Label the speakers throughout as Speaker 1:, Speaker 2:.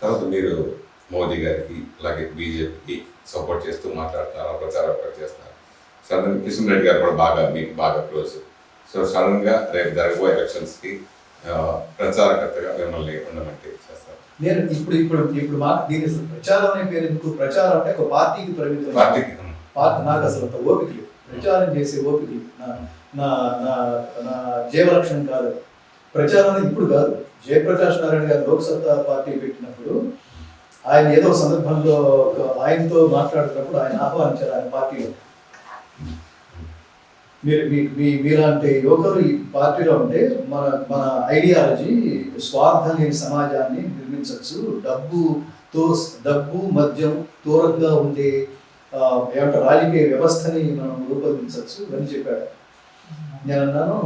Speaker 1: తర్వాత మీరు మోదీ గారికి అలాగే బీజేపీకి సపోర్ట్ చేస్తూ మాట్లాడుతున్నారు, ప్రచారం చేస్తున్నారు. సడన్ కిషన్ రెడ్డి గారు కూడా మీకు బాగా క్లోజ్. సో సడన్గా రేపు జరగబోయే ఎలక్షన్స్కి ప్రచారకర్తగా మిమ్మల్ని ఉండమంటే చేస్తారు.
Speaker 2: నేను ఇప్పుడు దీని ప్రచారం అనే పేరు ఎందుకు? ప్రచారం అంటే ఒక పార్టీకి పరిమితం. పార్టీ నాకు అసలు అంత ఓపిక లేదు, ప్రచారం చేసే ఓపిక లేదు. నా నా నా జీవలక్షణం కాదు ప్రచారం అనేది. ఇప్పుడు కాదు, జయప్రకాష్ నారాయణ గారు లోక్సత్తా పార్టీ పెట్టినప్పుడు ఆయన ఏదో సందర్భంలో ఆయనతో మాట్లాడుతున్నప్పుడు ఆయన ఆహ్వానించారు ఆయన పార్టీలో. మీలాంటి యువకులు ఈ పార్టీలో ఉంటే మన మన ఐడియాలజీ స్వార్థం లేని సమాజాన్ని నిర్మించవచ్చు, డబ్బు మద్యం దూరంగా ఉండే ఏమంటారు రాజకీయ వ్యవస్థని మనం రూపొందించవచ్చు అని చెప్పాడు. నేను అన్నాను,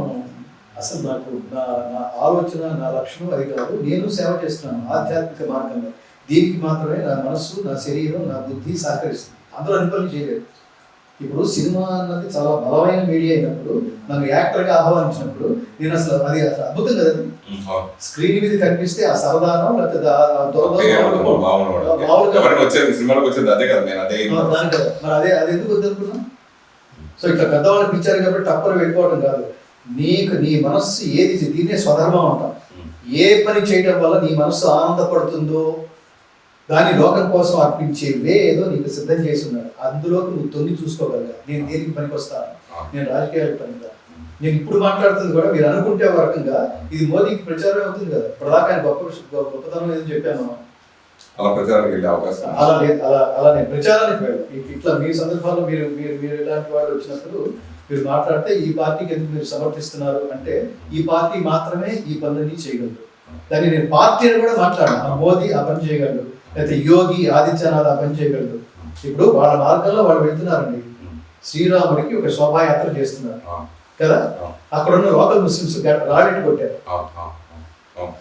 Speaker 2: అసలు నాకు నా ఆలోచన, నా లక్ష్యం అది కాదు. నేను సేవ చేస్తున్నాను ఆధ్యాత్మిక మార్గంలో. దీనికి మాత్రమే నా మనస్సు, నా శరీరం, నా బుద్ధి సహకరిస్తుంది. అందరూ అన్ని పనులు చేయలేదు. ఇప్పుడు సినిమా అన్నది చాలా బలమైన మీడియా అయినప్పుడు, నన్ను యాక్టర్గా ఆహ్వానించినప్పుడు నేను అసలు అది అద్భుతం కదా. స్క్రీన్ మీద కనిపిస్తే ఆ సరదానం లేకపోతే మరి అదే ఎందుకు వద్దనుకున్నాం? సో ఇట్లా పెద్దవాళ్ళు పిలిచారు కాబట్టి తప్పని వెళ్ళిపోవడం కాదు. నీ మనస్సు ఏది, దీన్నే స్వధర్మం అంటాం. ఏ పని చేయడం వల్ల నీ మనస్సు ఆనందపడుతుందో దాని లోకం కోసం అర్పించే ఏదో నీకు సిద్ధం చేసి ఉన్నాడు. అందులోకి నువ్వు తొంగి చూసుకోగలగా. నేను దేనికి పనికి వస్తాను? నేను రాజకీయాలకు పనికిరా. నేను ఇప్పుడు మాట్లాడుతుంది కూడా మీరు అనుకుంటే ఒక రకంగా ఇది మోదీకి ప్రచారం అవుతుంది కదా. ప్రధాని గొప్పతనం ఏదని చెప్పాను. అలా లేదు, అలా నేను ప్రచారానికి వెళ్ళాను. ఇట్లా మీ సందర్భాల్లో మీరు ఇలాంటి వాళ్ళు వచ్చినప్పుడు మీరు మాట్లాడితే ఈ పార్టీకి ఎందుకు మీరు సమర్థిస్తున్నారు అంటే, ఈ పార్టీ మాత్రమే ఈ పనులన్నీ చేయగలరు. కానీ నేను పార్టీని కూడా మాట్లాడాను. మోదీ ఆ పని చేయగలరు, లేకపోతే యోగి ఆదిత్యనాథ్ ఆ పని చేయగలరు. ఇప్పుడు వాళ్ళ మార్గంలో వాళ్ళు వెళ్తున్నారండి. శ్రీరాముడికి ఒక శోభాయాత్ర చేస్తున్నారు కదా. అక్కడ ఉన్న లోకల్ ముస్లిమ్స్ రాళ్ళెట్టు కొట్టారు.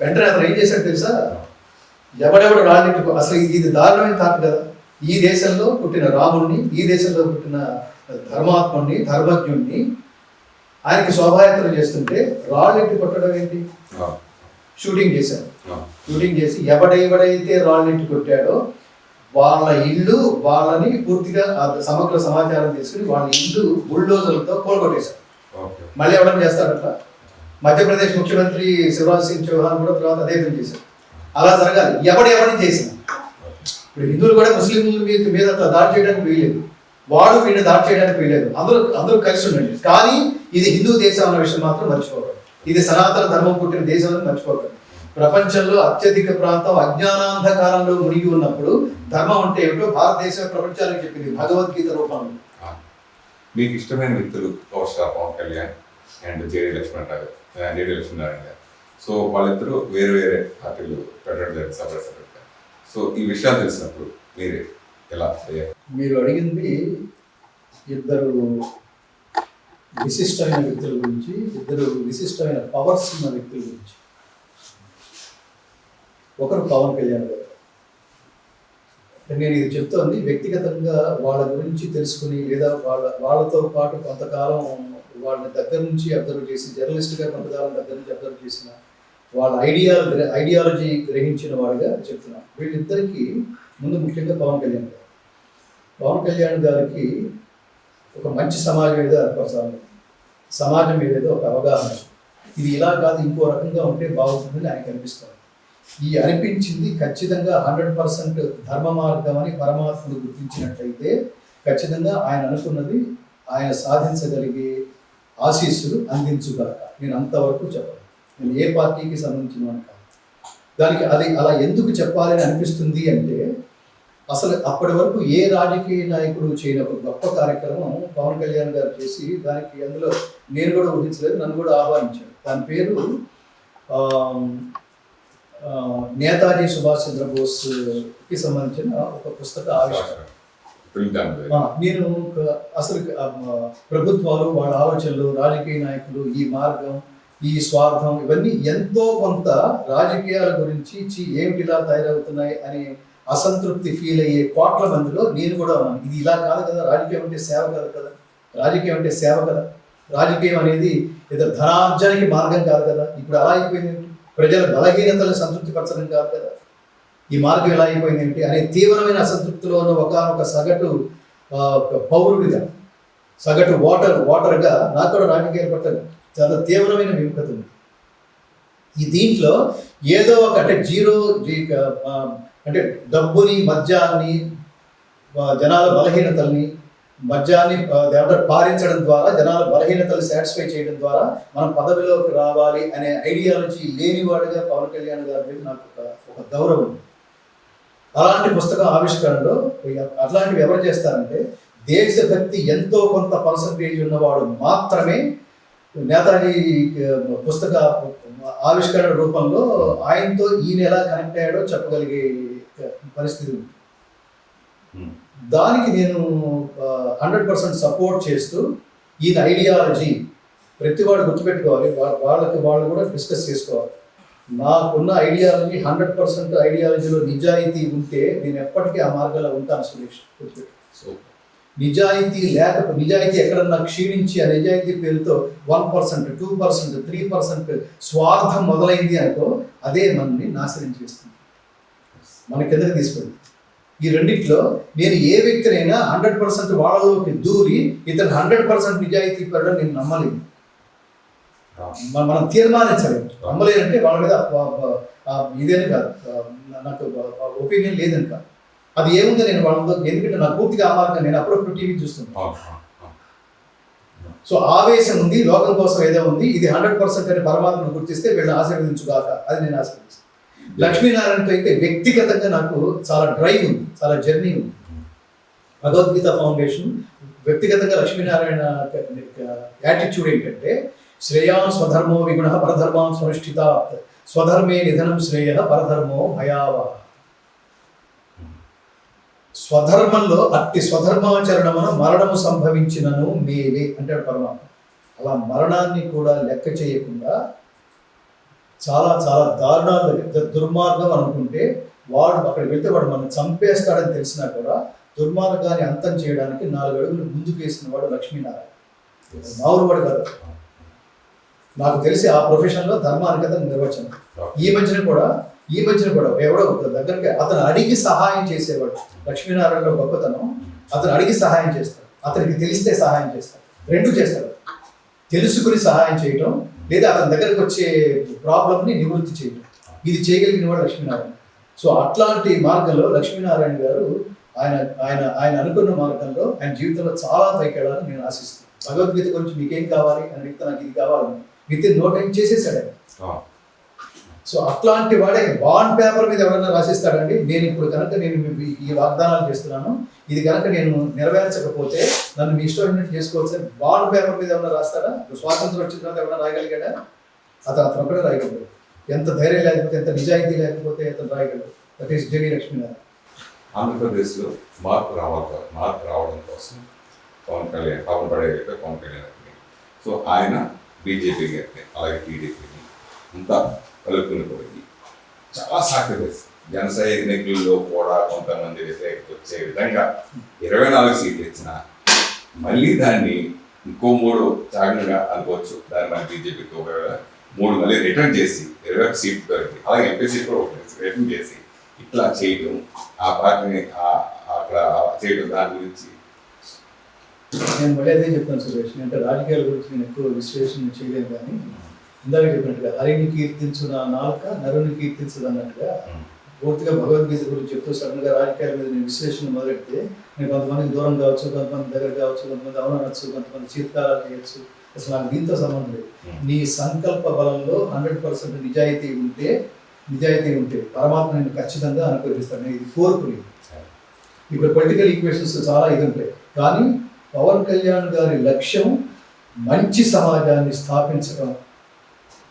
Speaker 2: వెంటనే అతను ఏం చేశాడు తెలుసా? ఎవడెవడు రాళ్ళెట్టు, అసలు ఇది దారుణమైన తాట కదా. ఈ దేశంలో పుట్టిన రాముడిని, ఈ దేశంలో పుట్టిన ధర్మాత్ముడిని, ధర్మజ్ఞుడిని ఆయనకి శోభాయాత్ర చేస్తుంటే రాళ్ళెట్టు కొట్టడం ఏంటి? షూటింగ్ చేశారు. షూటింగ్ చేసి ఎవడైతే రాళ్ళెట్టు కొట్టాడో వాళ్ళ ఇల్లు, వాళ్ళని పూర్తిగా సమగ్ర సమాచారం తీసుకుని వాళ్ళ ఇల్లు బుల్డోజర్లతో కోల్గొట్టేశారు. మళ్ళీ ఎవడం చేస్తాడట. మధ్యప్రదేశ్ ముఖ్యమంత్రి శివరాజ్ సింగ్ చౌహాన్ కూడా తర్వాత అదే పని చేశారు. అలా జరగాలి. ఎవరిని చేసిన. ఇప్పుడు హిందువులు కూడా ముస్లింల మీద దాడి చేయడానికి వీలేదు, వాడు వీడిని దాడి చేయడానికి వీలేదు. అందరూ కలిసి ఉండండి. కానీ ఇది హిందూ దేశం అన్న విషయం మాత్రం మర్చిపోకండి. ఇది సనాతన ధర్మం పుట్టిన దేశం అని మర్చిపోకండి. ప్రపంచంలో అత్యధిక ప్రాంతం అజ్ఞానాంధకారంలో మునిగి ఉన్నప్పుడు ధర్మం అంటే ఏమిటో భారతదేశం ప్రపంచానికి చెప్పింది భగవద్గీత రూపంలో.
Speaker 1: మీకు ఇష్టమైన వ్యక్తులు power star Pawan Kalyan and JD Lakshminarayana గారు. సో వాళ్ళిద్దరూ వేరే పార్టీలు పెట్టడం జరిగింది సపరేట్గా. సో ఈ విషయాలు తెలిసినప్పుడు మీరే ఎలా?
Speaker 2: మీరు అడిగింది ఇద్దరు విశిష్టమైన వ్యక్తుల గురించి, ఇద్దరు విశిష్టమైన పవర్స్ ఉన్న వ్యక్తుల గురించి. ఒకరు పవన్ కళ్యాణ్ గారు. నేను ఇది చెప్తోంది వ్యక్తిగతంగా వాళ్ళ గురించి తెలుసుకుని, లేదా వాళ్ళతో పాటు కొంతకాలం వాళ్ళని దగ్గర నుంచి అబ్జర్వ్ చేసి, జర్నలిస్ట్గా కొంతకాలం దగ్గర నుంచి అబ్జర్వ్ చేసిన వాళ్ళ ఐడియాలజీ గ్రహించిన వాడిగా చెప్తున్నాను. వీళ్ళిద్దరికీ ముందు ముఖ్యంగా పవన్ కళ్యాణ్ గారికి ఒక మంచి సమాజం మీద ఏర్పరచాలి, సమాజం మీద ఏదో ఒక అవగాహన, ఇది ఇలా కాదు ఇంకో రకంగా ఉంటే బాగుంటుందని ఆయనకు అనిపిస్తుంది. ఈ అనిపించింది ఖచ్చితంగా 100% ధర్మ మార్గం అని పరమాత్ముడు గుర్తించినట్లయితే ఖచ్చితంగా ఆయన అనుకున్నది ఆయన సాధించగలిగే ఆశీస్సులు అందించుగాక. నేను అంతవరకు చెప్పను. నేను ఏ పార్టీకి సంబంధించిన కాదు. దానికి అది అలా ఎందుకు చెప్పాలని అనిపిస్తుంది అంటే, అసలు అప్పటి వరకు ఏ రాజకీయ నాయకుడు చేయనప్పుడు గొప్ప కార్యక్రమం పవన్ కళ్యాణ్ గారు చేసి, దానికి అందులో నేను కూడా ఊహించలేదు, నన్ను కూడా ఆహ్వానించాడు. దాని పేరు నేతాజీ సుభాష్ చంద్రబోస్కి సంబంధించిన ఒక పుస్తక ఆవిష్కరణ. నేను అసలు ప్రభుత్వాలు, వాళ్ళ ఆలోచనలు, రాజకీయ నాయకులు, ఈ మార్గం, ఈ స్వార్థం, ఇవన్నీ ఎంతో కొంత రాజకీయాల గురించి ఏమిటిలా తయారవుతున్నాయి అని అసంతృప్తి ఫీల్ అయ్యే కోట్ల మందిలో నేను కూడా ఉన్నాను. ఇది ఇలా కాదు కదా, రాజకీయం అంటే సేవ కాదు కదా, రాజకీయం అంటే సేవ కదా, రాజకీయం అనేది ఏదో ధనార్జనకి మార్గం కాదు కదా. ఇప్పుడు అలా అయిపోయింది. ప్రజల బలహీనతలను సంతృప్తిపరచడం కాదు కదా. ఈ మార్గం ఎలా అయిపోయింది ఏంటి అనే తీవ్రమైన అసంతృప్తిలో ఉన్న ఒక సగటు పౌరుడిగా, సగటు ఓటర్గా నాకు కూడా రాజకీయాల పట్ల చాలా తీవ్రమైన విముఖత ఉంది. ఈ దీంట్లో ఏదో ఒక అంటే డబ్బుని, మద్యాన్ని, జనాల బలహీనతల్ని, మద్యాన్ని పారించడం ద్వారా జనాల బలహీనతలు సాటిస్ఫై చేయడం ద్వారా మనం పదవిలోకి రావాలి అనే ఐడియాలజీ లేనివాడుగా పవన్ కళ్యాణ్ గారి మీద నాకు ఒక గౌరవం ఉంది. అలాంటి పుస్తకం ఆవిష్కరణలో అట్లాంటివి ఎవరు చేస్తారంటే దేశభక్తి ఎంతో కొంత పర్సంటేజ్ ఉన్నవాడు మాత్రమే నేతాజీ పుస్తక ఆవిష్కరణ రూపంలో ఆయనతో ఈయన ఎలా కనెక్ట్ అయ్యాడో చెప్పగలిగే పరిస్థితి ఉంది. దానికి నేను 100% సపోర్ట్ చేస్తూ ఈయన ఐడియాలజీ ప్రతివాడు గుర్తుపెట్టుకోవాలి, వాళ్ళు కూడా డిస్కస్ చేసుకోవాలి. నాకున్న ఐడియాలజీ 100% ఐడియాలజీలో నిజాయితీ ఉంటే నేను ఎప్పటికీ ఆ మార్గంలో ఉంటాను సురేష్. నిజాయితీ ఎక్కడన్నా క్షీణించి ఆ నిజాయితీ పేరుతో 1%, 2%, 3% స్వార్థం మొదలైంది అనుకో అదే మనల్ని నాశనం చేస్తుంది, మన కిందకి తీసుకెళ్తుంది. ఈ రెండిట్లో నేను ఏ వ్యక్తినైనా 100% వాళ్ళలోకి దూరి ఇతను 100% నిజాయితీ పడడం నేను నమ్మలేను. మనం తీర్మానించలేము. నమ్మలేనంటే వాళ్ళ మీద ఇదేని కాదు, నాకు ఒపీనియన్ లేదని కాదు. అది ఏముందో నేను వాళ్ళతో, ఎందుకంటే నాకు పూర్తిగా ఆ మార్గం, నేను అప్పుడప్పుడు టీవీ చూస్తున్నాను. సో ఆవేశం ఉంది, లోకం కోసం ఏదో ఉంది, ఇది 100% అని పరమాత్మను గుర్తిస్తే వీళ్ళని ఆశీర్వదించుగాక, అది నేను ఆశీర్వదిస్తాను. లక్ష్మీనారాయణతో అయితే వ్యక్తిగతంగా నాకు చాలా డ్రైవ్ ఉంది, చాలా జర్నీ ఉంది. భగవద్గీత ఫౌండేషన్ వ్యక్తిగతంగా లక్ష్మీనారాయణ యాటిట్యూడ్ ఏంటంటే శ్రేయాన్ స్వధర్మో విగుణ పరధర్మాన్ స్వనుష్ఠితాత్ స్వధర్మే నిధనం శ్రేయ పరధర్మో భయావహ. స్వధర్మంలో అట్టి స్వధర్మాచరణమున మరణము సంభవించినను మేలే అంటాడు పరమాత్మ. అలా మరణాన్ని కూడా లెక్క చేయకుండా చాలా చాలా దారుణాలు, దుర్మార్గం అనుకుంటే వాడు అక్కడికి వెళ్తే వాడు మనం చంపేస్తాడని తెలిసినా కూడా దుర్మార్గాన్ని అంతం చేయడానికి 4 అడుగులు ముందుకు వేసిన వాడు లక్ష్మీనారాయణ. మామూలు వాడు కాదు. నాకు తెలిసి ఆ ప్రొఫెషన్లో ధర్మానికి అతను నిర్వచనం. ఈ మధ్యన కూడా ఎవడో దగ్గరికి అతను అడిగి సహాయం చేసేవాడు. లక్ష్మీనారాయణలో గొప్పతనం, అతను అడిగి సహాయం చేస్తాడు, అతనికి తెలిస్తే సహాయం చేస్తాడు, రెండు చేస్తాడు. తెలుసుకుని సహాయం చేయటం లేదా అతని దగ్గరకు వచ్చే ప్రాబ్లంని నివృత్తి చేయటం, ఇది చేయగలిగిన వాడు లక్ష్మీనారాయణ. సో అట్లాంటి మార్గంలో లక్ష్మీనారాయణ గారు ఆయన అనుకున్న మార్గంలో ఆయన జీవితంలో చాలా పైకెళ్ళాలని నేను ఆశిస్తున్నాను. భగవద్గీత గురించి మీకేం కావాలి అని అడిగితే నాకు ఇది కావాలని విత్ ఇన్ నో టైం చేసేసాడు ఆయన. సో అట్లాంటి వాడే బాండ్ పేపర్ మీద ఎవరైనా రాసిస్తాడండి, నేను ఇప్పుడు కనుక నేను ఈ వాగ్దానాలు చేస్తున్నాను, ఇది కనుక నేను నెరవేర్చకపోతే నన్ను మీ ఇష్టం చేసుకోవచ్చు అని బాండ్ పేపర్ మీద ఎవరైనా రాస్తాడా? స్వాతంత్రం వచ్చిన తర్వాత ఎవరైనా రాయగలిగాడా? అతను ఒకటే రాయగలడు. ఎంత ధైర్యం లేకపోతే, ఎంత నిజాయితీ లేకపోతే అతను రాయగలడు. That is JD Lakshminarayana.
Speaker 1: ఆంధ్రప్రదేశ్లో మార్పు రావడం కోసం పవన్ కళ్యాణ్ సో ఆయన బీజేపీ గారిని అలాగే టీడీపీని అంతా కలుపుకుని పోయి చాలా సాక్రిఫైస్, జన సైనికుల్లో కూడా కొంతమంది వ్యతిరేకత వచ్చే విధంగా 24 సీట్లు ఇచ్చిన మళ్ళీ దాన్ని ఇంకో 3 త్యాగంగా అనుకోవచ్చు. దాన్ని మన బీజేపీకి 3 మళ్ళీ రిటర్న్ చేసి 21 సీట్లు దొరికి అలాగే ఎంపీ సీట్ కూడా రిటర్న్ చేసి ఇట్లా చేయడం, ఆ పార్టీని అక్కడ చేయడం, దాని గురించి
Speaker 2: నేను మళ్ళీ అదే చెప్తాను సురేష్. అంటే రాజకీయాల గురించి నేను ఎక్కువ విశ్లేషణ చేయలేను, కానీ ఇందాక చెప్పినట్టుగా హరిని కీర్తించు నా నాలుక నరుని కీర్తించదు అన్నట్టుగా పూర్తిగా భగవద్గీత గురించి చెప్తూ సడన్గా రాజకీయాల మీద నేను విశ్లేషణ మొదలెడితే నేను కొంతమందికి దూరం కావచ్చు, కొంతమంది దగ్గర కావచ్చు, కొంతమంది అవనవచ్చు, కొంతమంది చీత్కారాలు చేయొచ్చు. అసలు నాకు దీంతో సంబంధం లేదు. నీ సంకల్ప బలంలో 100% నిజాయితీ ఉంటే పరమాత్మ నేను ఖచ్చితంగా అనుగ్రహిస్తాను. ఇది కోరుకునేది. ఇప్పుడు పొలిటికల్ ఈక్వేషన్స్ చాలా ఇది ఉంటాయి, కానీ పవన్ కళ్యాణ్ గారి లక్ష్యం మంచి సమాజాన్ని స్థాపించడం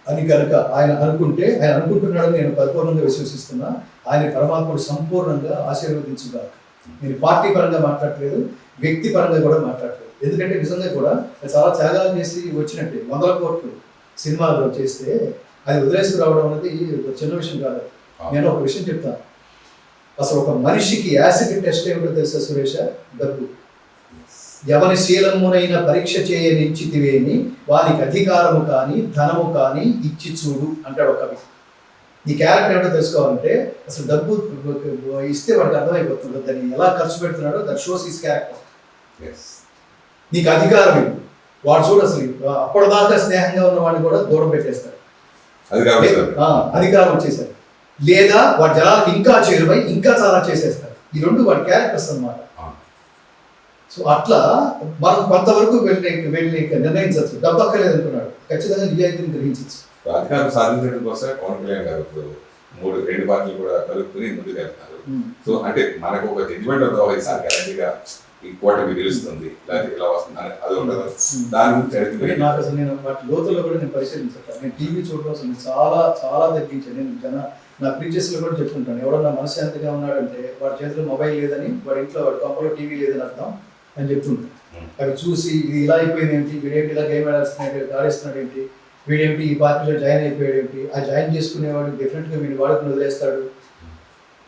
Speaker 2: అని కనుక ఆయన అనుకుంటే, ఆయన అనుకుంటున్నాడని నేను పరిపూర్ణంగా విశ్వసిస్తున్నా. ఆయన పరమాత్ముడు సంపూర్ణంగా ఆశీర్వదించుగా. నేను పార్టీ పరంగా మాట్లాడట్లేదు, వ్యక్తి పరంగా కూడా మాట్లాడట్లేదు. ఎందుకంటే నిజంగా కూడా చాలా త్యాగాలు చేసి వచ్చినట్టే 100 కోట్లు సినిమాలో చేస్తే అది వదిలేసి రావడం అనేది చిన్న విషయం కాదు. నేను ఒక విషయం చెప్తాను. అసలు ఒక మనిషికి యాసిడ్ టెస్ట్ ఏమిటో తెలుసా సురేష? డబ్బు. ఎవరి శీలమునైన పరీక్ష చేయనిచ్చితివేని వానికి అధికారము కానీ ధనము కానీ ఇచ్చి చూడు అంటాడు ఒక కవి. నీ క్యారెక్టర్ ఏమిటో తెలుసుకోవాలంటే అసలు డబ్బు ఇస్తే వాడికి అర్థమైపోతుంది దాన్ని ఎలా ఖర్చు పెడుతున్నాడో that shows his character.
Speaker 1: Yes.
Speaker 2: నీకు అధికారం ఇవ్వు. వాడు చూడు అసలు అప్పటిదాకా స్నేహంగా ఉన్న వాడిని కూడా దూరం పెట్టేస్తాడు,
Speaker 1: అది కాబట్టి సార్.
Speaker 2: అధికారం వచ్చేసాడు. లేదా వాడి జనాలకు ఇంకా చేరువై ఇంకా చాలా చేసేస్తాడు. ఈ రెండు వాడి క్యారెక్టర్స్ అన్నమాట. సో అట్లా మనం కొంతవరకు వెళ్ళి నిర్ణయించవచ్చు. డబ్బు అక్కర్లేదు అనుకున్నాడు, ఖచ్చితంగా నిజాయితీని గ్రహించవచ్చు.
Speaker 1: అధికారం సాధించడం కోసం పవన్ కళ్యాణ్ గారు ఇప్పుడు రెండు పార్టీలు కూడా కలుపుకుని ముందుకు వెళ్తున్నారు. సో అంటే మనకు ఒక జడ్జిమెంట్ అవుతుంది, ఈసారి గ్యారంటీగా ఈ కూటమి గెలుస్తుంది లేదా ఇలా వస్తుంది అని అది ఉండదు. దాని గురించి అడిగితే
Speaker 2: నాకు అసలు నేను వాటి లోతుల్లో కూడా నేను పరిశీలించాను. నేను టీవీ చూడడం అసలు నేను చాలా చాలా తగ్గించాను. నేను నా ప్రీవియస్లో కూడా చెప్పుకుంటాను, ఎవడన్నా మనశ్శాంతిగా ఉన్నాడంటే వాడి చేతిలో మొబైల్ లేదని, వాడి ఇంట్లో వాడి కంపలో టీవీ లేదని అర్థం అని చెప్తుంటాను. అవి చూసి ఇది ఇలా అయిపోయింది ఏంటి, వీడేంటి ఇలా గేమ్ ఆడిస్తున్నాడు ఏంటి, వీడేంటి ఈ పార్టీలో జాయిన్ అయిపోయాడు ఏంటి, ఆ జాయిన్ చేసుకునేవాడు డెఫినెట్గా వీడిని వాడుకుని వదిలేస్తాడు,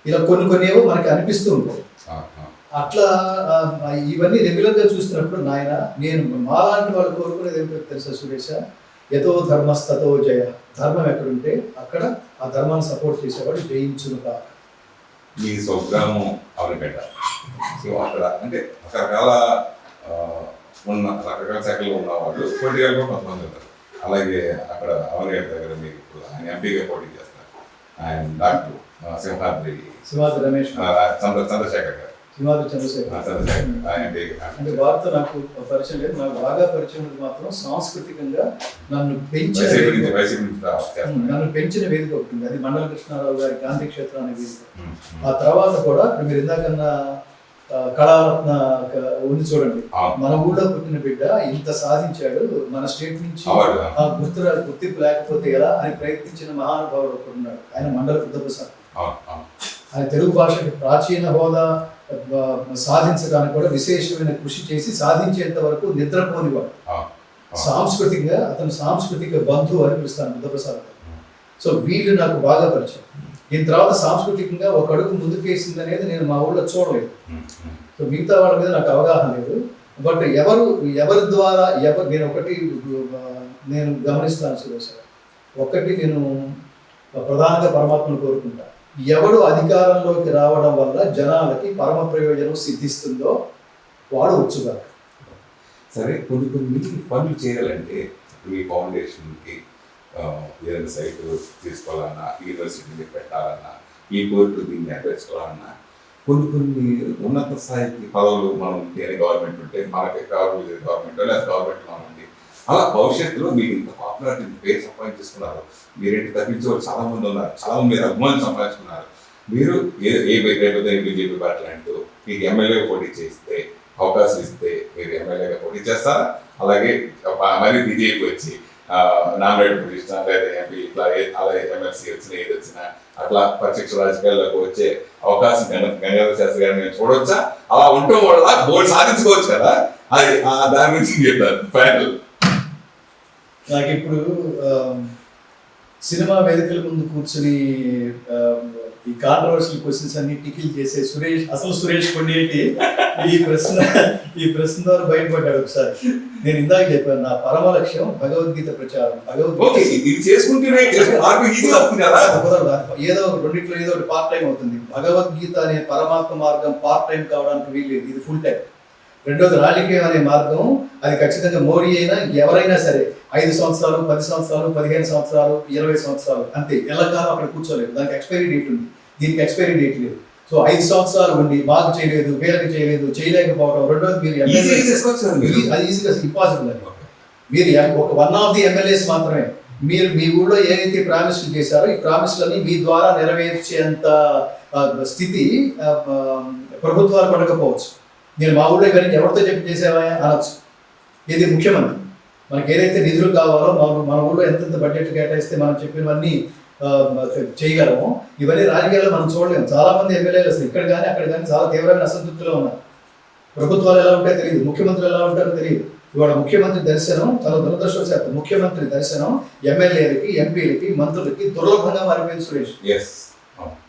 Speaker 2: ఇలా కొన్ని ఏవో మనకి అనిపిస్తూ ఉంటాయి. అట్లా ఇవన్నీ రెగ్యులర్గా చూస్తున్నప్పుడు నాయన నేను మాలాంటి వాళ్ళు కోరుకునేది ఏమిటో తెలుసా సురేష, యతో ధర్మస్తతో జయ. ధర్మం ఎక్కడుంటే అక్కడ ఆ ధర్మాన్ని సపోర్ట్ చేసేవాడు జయించును కాక.
Speaker 1: మీ స్వగ్రామం అవనిపేట. సో అక్కడ అంటే రకరకాల శాఖలు ఉన్న వాళ్ళు పొలిటికల్ కూడా కొంతమంది ఉంటారు. అలాగే అక్కడ అవనిగడ్డ దగ్గర మీకు ఆయన ఎంపీగా పోటీ చేస్తారు. ఆయన డాక్టర్ సింహాద్రి
Speaker 2: రమేష్
Speaker 1: చంద్రశేఖర్ గారు.
Speaker 2: అంటే వారితో నాకు పరిచయం లేదు. నాకు బాగా పరిచయం ఉంది మాత్రం సాంస్కృతికంగా నన్ను పెంచిన వేదిక ఒకటి, అది మండల కృష్ణారావు గారి గాంధీ క్షేత్రం అనే వేదిక. ఆ తర్వాత కూడా మీరు ఇందాకన్నా కళారత్న ఉంది చూడండి, మన ఊళ్ళో పుట్టిన బిడ్డ ఇంత సాధించాడు, మన స్టేట్ నుంచి గుర్తింపు లేకపోతే ఎలా అని ప్రయత్నించిన మహానుభావుడు ఒకడు ఉన్నాడు. ఆయన మండల బుద్ధప్రసాద్. ఆయన తెలుగు భాషకి ప్రాచీన హోదా సాధించడానికి కూడా విశేషమైన కృషి చేసి సాధించేంత వరకు నిద్రపోనివాడు. సాంస్కృతికంగా అతను సాంస్కృతిక బంధువు అని పిలుస్తాను బుద్ధప్రసాద్. సో వీళ్ళు నాకు బాగా పరిచయం. దీని తర్వాత సాంస్కృతికంగా ఒక అడుగు ముందుకేసింది అనేది నేను మా ఊళ్ళో చూడలేదు. సో మిగతా వాళ్ళ మీద నాకు అవగాహన లేదు. బట్ ఎవరి ద్వారా నేను గమనిస్తాను సురేష్, ఒకటి నేను ప్రధానంగా పరమాత్మను కోరుకుంటా, ఎవడు అధికారంలోకి రావడం వల్ల జనాలకి పరమ ప్రయోజనం సిద్ధిస్తుందో వాడు వచ్చుగా.
Speaker 1: సరే, కొన్ని పనులు చేయాలంటే మీ ఫౌండేషన్కి ఏదైనా సైట్ తీసుకోవాలన్నా, యూనివర్సిటీని పెట్టాలన్నా, ఈ కోర్టు దీన్ని నెరవేర్చుకోవాలన్నా కొన్ని ఉన్నత స్థాయికి పదవులు మనం దేని గవర్నమెంట్ ఉంటే మనకి గవర్నమెంట్ లేదా గవర్నమెంట్ మనం ఉంది. అలా భవిష్యత్తులో మీరు ఇంత పాపులారిటీ ఇంత పేరు సంపాదించుకున్నారు, మీరేంటి తప్పించే వాళ్ళు చాలా మంది ఉన్నారు, చాలా మంది మీరు అభిమానులు సంపాదించుకున్నారు. మీరు బీజేపీ పార్టీ అంటూ మీకు ఎమ్మెల్యేగా పోటీ చేస్తే అవకాశం ఇస్తే మీరు ఎమ్మెల్యేగా పోటీ చేస్తారా? అలాగే మరి బీజేపీ వచ్చి నామినేటెడ్ పొజిషన్ లేదా ఎంపీ ఇట్లా అలా ఎమ్మెల్సీ వచ్చినా ఏది వచ్చినా అట్లా ప్రత్యక్ష రాజకీయాల్లోకి వచ్చే అవకాశం గంగాధర శాస్త్రి గారిని మేము చూడవచ్చా? అలా ఉండటం వల్ల బోర్డు సాధించుకోవచ్చు కదా, అది దాని గురించి చెప్తాను ఫైనల్.
Speaker 2: నాకు ఇప్పుడు సినిమా వేదికల ముందు కూర్చుని ఈ కాంట్రవర్షియల్ క్వశ్చన్స్ అన్ని టికిల్ చేసే సురేష్ కొండేటి ఈ ప్రశ్న ద్వారా బయటపడ్డాడు. ఒకసారి నేను ఇందాక చెప్పాను, నా పరమ లక్ష్యం భగవద్గీత ప్రచారం. ఏదో రెండిట్లో ఏదో ఒకటి పార్ట్ టైం అవుతుంది. భగవద్గీత అనే పరమాత్మ మార్గం పార్ట్ టైం కావడానికి వీల్లేదు, ఇది ఫుల్ టైం. రెండోది రాజకీయం అనే మార్గం, అది ఖచ్చితంగా మోడీ అయినా ఎవరైనా సరే 5 సంవత్సరాలు 10 సంవత్సరాలు 15 సంవత్సరాలు 20 సంవత్సరాలు అంతే, ఎల్లకాలం అక్కడ కూర్చోలేదు. దానికి ఎక్స్పైరీ డేట్ ఉంది, దీనికి ఎక్స్పైరీ డేట్ లేదు. సో 5 సంవత్సరాలు ఉండి మాకు చేయలేదు, వీళ్ళకి చేయలేదు, చేయలేకపోవడం. రెండోది మీరు అది ఈజీగా ఇంపాసిబుల్ అని. మీరు ఒక 1 ఆఫ్ ది ఎమ్మెల్యేస్ మాత్రమే. మీరు మీ ఊళ్ళో ఏదైతే ప్రామిస్లు చేశారో ఈ ప్రామిస్లని మీ ద్వారా నెరవేర్చేంత స్థితి ప్రభుత్వాలు పడకపోవచ్చు. నేను మా ఊళ్ళో కానీ ఎవరితో చెప్పి చేసేవా అనొచ్చు. ఇది ముఖ్యమంత్రి మనకి ఏదైతే నిధులు కావాలో మన ఊళ్ళో ఎంతెంత బడ్జెట్ కేటాయిస్తే మనం చెప్పినవన్నీ చేయగలము. ఇవన్నీ రాజకీయాల్లో మనం చూడలేము. చాలా మంది ఎమ్మెల్యేలు అసలు ఇక్కడ కానీ అక్కడ కానీ చాలా తీవ్రమైన అసంతృప్తిలో ఉన్నారు. ప్రభుత్వాలు ఎలా ఉంటాయో తెలియదు, ముఖ్యమంత్రులు ఎలా ఉంటారో తెలియదు. ఇవాళ ముఖ్యమంత్రి దర్శనం చాలా దురదృష్టవశాత్తు ముఖ్యమంత్రి దర్శనం ఎమ్మెల్యేలకి, ఎంపీలకి, మంత్రులకి దుర్లభంగా మారిపోయింది సురేష్.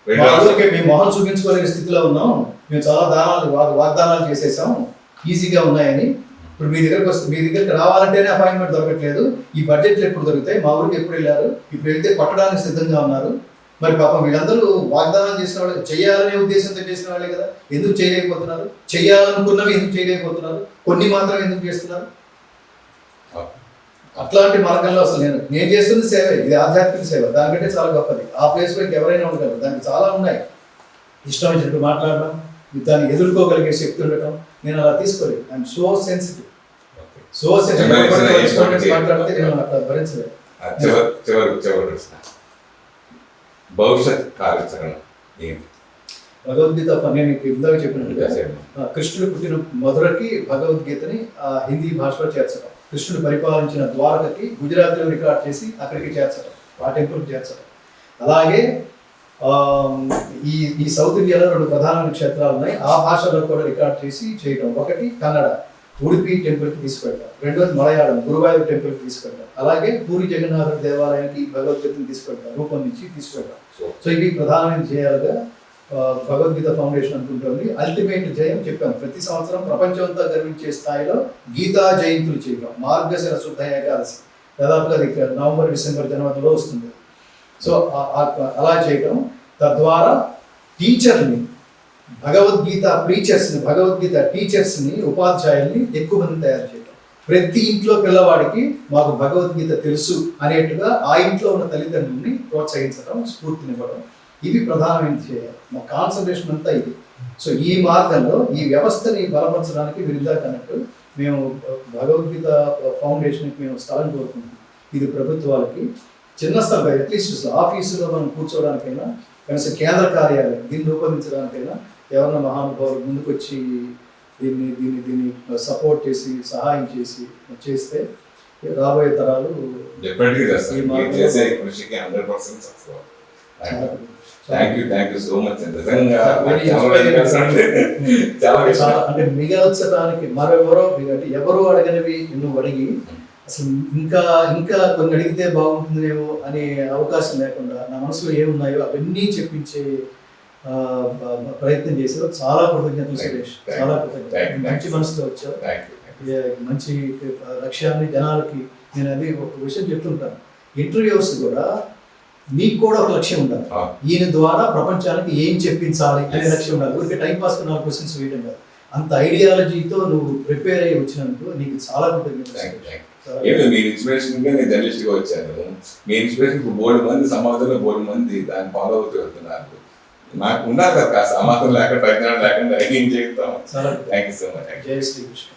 Speaker 2: మేము మొహం చూపించుకోలేని స్థితిలో ఉన్నాం. మేము చాలా వాగ్దానాలు చేసేసాం, ఈజీగా ఉన్నాయని. ఇప్పుడు మీ దగ్గరికి రావాలంటేనే అపాయింట్మెంట్ దొరకట్లేదు. ఈ బడ్జెట్లు ఎప్పుడు దొరుకుతాయి, మా ఊరికి ఎప్పుడు వెళ్ళారు, ఇప్పుడు వెళ్తే కొట్టడానికి సిద్ధంగా ఉన్నారు. మరి పాపం వీళ్ళందరూ వాగ్దానం చేసిన వాళ్ళు, చేయాలనే ఉద్దేశంతో చేసిన వాళ్ళే కదా. ఎందుకు చేయలేకపోతున్నారు? చేయాలనుకున్నవి ఎందుకు చేయలేకపోతున్నారు? కొన్ని మాత్రం ఎందుకు చేస్తున్నారు? అట్లాంటి మార్గంలో అసలు నేను చేస్తుంది సేవ, ఇది ఆధ్యాత్మిక సేవ, దానికంటే చాలా గొప్పది. ఆ ప్లేస్లో ఎవరైనా ఉండగలరు. దానికి చాలా ఉన్నాయి. ఇష్టం వచ్చినట్టు మాట్లాడడం, దాన్ని ఎదుర్కోగలిగే శక్తి ఉండటం, నేను అలా తీసుకోలేదు. I'm so sensitive, so sensitive. మాట్లాడితే నేను అట్లా భరించలేదు.
Speaker 1: చివరి ప్రశ్న, భవిష్యత్ కార్యాచరణ ఏంటి?
Speaker 2: భగవద్గీత నేను ఇందాక చెప్పినట్టుగా కృష్ణుడు పుట్టిన మధురకి భగవద్గీతని హిందీ భాషలో చేర్చడం, కృష్ణుడు పరిపాలించిన ద్వారకకి గుజరాత్లో రికార్డ్ చేసి అక్కడికి చేర్చడం, ఆ టెంపుల్కి చేర్చడం. అలాగే ఈ సౌత్ ఇండియాలో 2 ప్రధానమైన క్షేత్రాలు ఉన్నాయి, ఆ భాషలో కూడా రికార్డ్ చేసి చేయడం. ఒకటి కన్నడ, ఉడిపి టెంపుల్కి తీసుకెళ్ళడం. రెండోది మలయాళం, గురువాయూర్ టెంపుల్కి తీసుకెళ్ళడం. అలాగే పూరి జగన్నాథ దేవాలయానికి భగవద్గీతను తీసుకెళ్ళడం, రూపొందించి తీసుకెళ్ళడం. సో ఇవి ప్రధానమైన జయాలుగా భగవద్గీత ఫౌండేషన్ అనుకుంటుంది. అల్టిమేట్ జయం చెప్పాం, ప్రతి సంవత్సరం ప్రపంచమంతా గర్వించే స్థాయిలో గీతా జయంతులు చేయడం. మార్గశిర శుద్ధ ఏకాదశి దాదాపుగా అది నవంబర్, డిసెంబర్, జనవరిలో వస్తుంది. సో అలా చేయడం, తద్వారా టీచర్ని, భగవద్గీత ప్రీచర్స్ని, భగవద్గీత టీచర్స్ని, ఉపాధ్యాయుల్ని ఎక్కువ మంది తయారు చేయడం. ప్రతి ఇంట్లో పిల్లవాడికి మాకు భగవద్గీత తెలుసు అనేట్టుగా ఆ ఇంట్లో ఉన్న తల్లిదండ్రుల్ని ప్రోత్సహించడం, స్ఫూర్తినివ్వడం, ఇవి ప్రధానమైన చేయాలి. మా కాన్సన్ట్రేషన్ అంతా ఇది. సో ఈ మార్గంలో ఈ వ్యవస్థని బలపరచడానికి విరుద్ధకన్నట్టు మేము భగవద్గీత ఫౌండేషన్కి మేము స్థలం కోరుకుంటున్నాం. ఇది ప్రభుత్వాలకి చిన్న స్థలం, అట్లీస్ట్ ఆఫీసులో మనం కూర్చోవడానికైనా, కనీసం కేంద్ర కార్యాలయం దీన్ని రూపొందించడానికైనా ఎవరన్నా మహానుభావులు ముందుకొచ్చి దీన్ని సపోర్ట్ చేసి, సహాయం చేస్తే రాబోయే తరాలు
Speaker 1: థ్యాంక్ యూ సో మచ్.
Speaker 2: అంటే మిగల్చడానికి మరెవరో, అంటే ఎవరో అడగనివి నువ్వు అడిగి అసలు ఇంకా కొన్ని అడిగితే బాగుంటుందేమో అనే అవకాశం లేకుండా నా మనసులో ఏమున్నాయో అవన్నీ చెప్పించే ప్రయత్నం చేసావు. చాలా కృతజ్ఞతలు సురేష్, చాలా కృతజ్ఞతలు. మంచి మనసులో వచ్చావు, మంచి లక్ష్యాన్ని జనాలకి. నేను అది ఒక విషయం చెప్తుంటాను, ఇంటర్వ్యూస్ కూడా మీకు కూడా ఒక లక్ష్యం ఉండాలి. ఈయన ద్వారా ప్రపంచానికి ఏం చెప్పించాలి అనే లక్ష్యం ఉండాలి. ఊరికే టైం పాస్ 4 క్వశ్చన్స్ వేయడం కాదు. అంత ఐడియాలజీతో నువ్వు ప్రిపేర్ అయ్యి వచ్చినందుకు నీకు చాలా కృతజ్ఞతలు.
Speaker 1: మీ ఇన్స్పిరేషన్ గా నేను జర్నలిస్ట్ గా వచ్చాను. మీ ఇన్స్పిరేషన్ బోల్డ్ మంది, సమాజంలో బోల్డ్ మంది దాన్ని ఫాలో అవుతూ వెళ్తున్నారు. నాకు ఉండాలి కదా సమాజం లేకుండా, ప్రజ్ఞానం లేకుండా ఏం చేస్తాం. Thank you so much.
Speaker 2: జై శ్రీకృష్ణ.